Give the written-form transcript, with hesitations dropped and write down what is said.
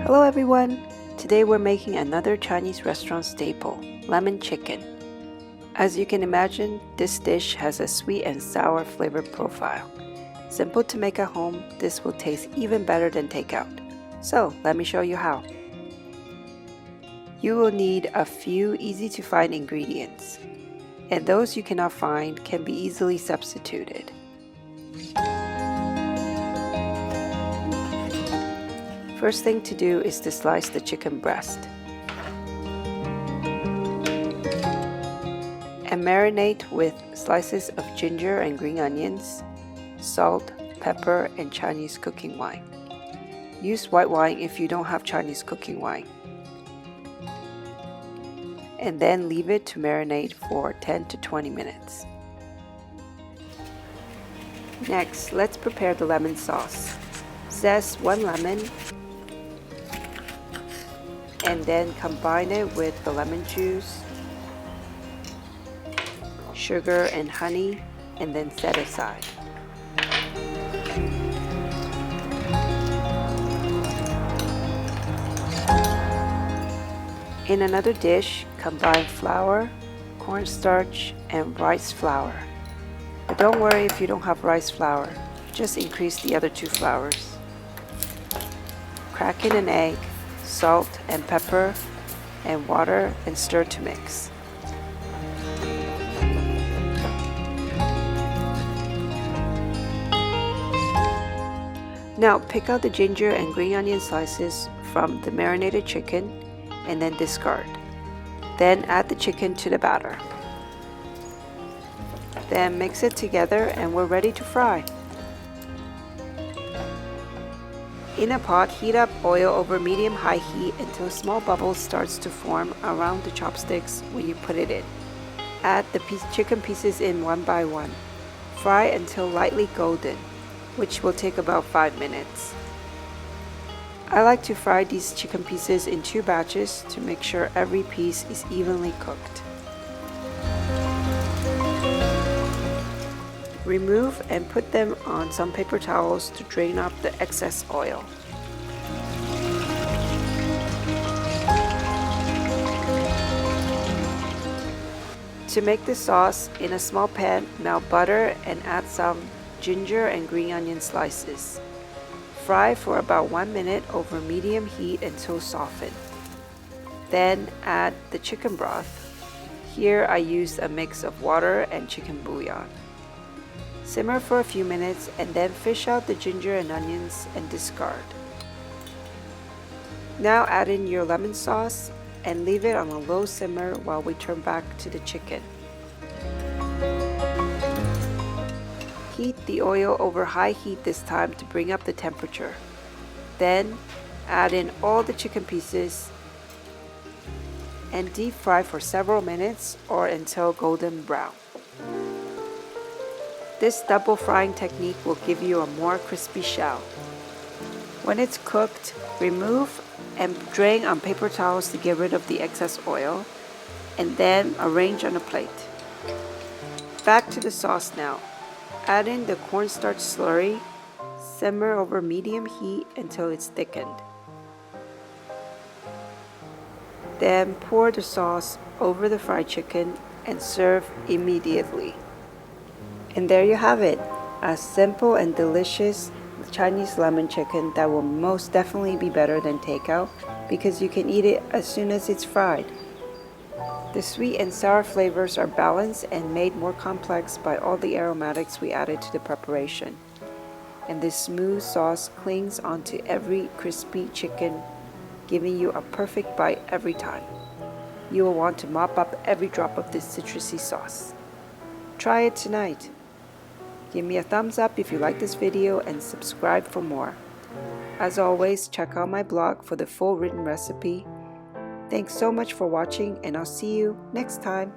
Hello everyone! Today we're making another Chinese restaurant staple, lemon chicken. As you can imagine, this dish has a sweet and sour flavor profile. Simple to make at home, this will taste even better than takeout. So let me show you how. You will need a few easy to find ingredients, and those you cannot find can be easily substituted. First thing to do is to slice the chicken breast and marinate with slices of ginger and green onions, salt, pepper, and Chinese cooking wine. Use white wine if you don't have Chinese cooking wine. And then leave it to marinate for 10 to 20 minutes. Next, let's prepare the lemon sauce. Zest 1 lemon and then combine it with the lemon juice, sugar and honey, and then set aside. In another dish, combine flour, cornstarch, and rice flour. But don't worry if you don't have rice flour, just increase the other 2 flours. Crack in an egg, salt and pepper, and water, and stir to mix. Now pick out the ginger and green onion slices from the marinated chicken and then discard. Then add the chicken to the batter. Then mix it together and we're ready to fry. In a pot, heat up oil over medium-high heat until small bubbles starts to form around the chopsticks when you put it in. Add the chicken pieces in one by one. Fry until lightly golden, which will take about 5 minutes. I like to fry these chicken pieces in 2 batches to make sure every piece is evenly cooked. Remove and put them on some paper towels to drain off the excess oil. To make the sauce, in a small pan, melt butter and add some ginger and green onion slices. Fry for about 1 minute over medium heat until softened. Then add the chicken broth. Here I used a mix of water and chicken bouillon. Simmer for a few minutes and then fish out the ginger and onions and discard. Now add in your lemon sauce and leave it on a low simmer while we turn back to the chicken. Heat the oil over high heat this time to bring up the temperature. Then add in all the chicken pieces and deep fry for several minutes or until golden brown. This double frying technique will give you a more crispy shell. When it's cooked, remove and drain on paper towels to get rid of the excess oil, and then arrange on a plate. Back to the sauce now. Add in the cornstarch slurry, simmer over medium heat until it's thickened. Then pour the sauce over the fried chicken and serve immediately. And there you have it, a simple and delicious Chinese lemon chicken that will most definitely be better than takeout because you can eat it as soon as it's fried. The sweet and sour flavors are balanced and made more complex by all the aromatics we added to the preparation. And this smooth sauce clings onto every crispy chicken, giving you a perfect bite every time. You will want to mop up every drop of this citrusy sauce. Try it tonight. Give me a thumbs up if you like this video and subscribe for more. As always, check out my blog for the full written recipe. Thanks so much for watching and I'll see you next time.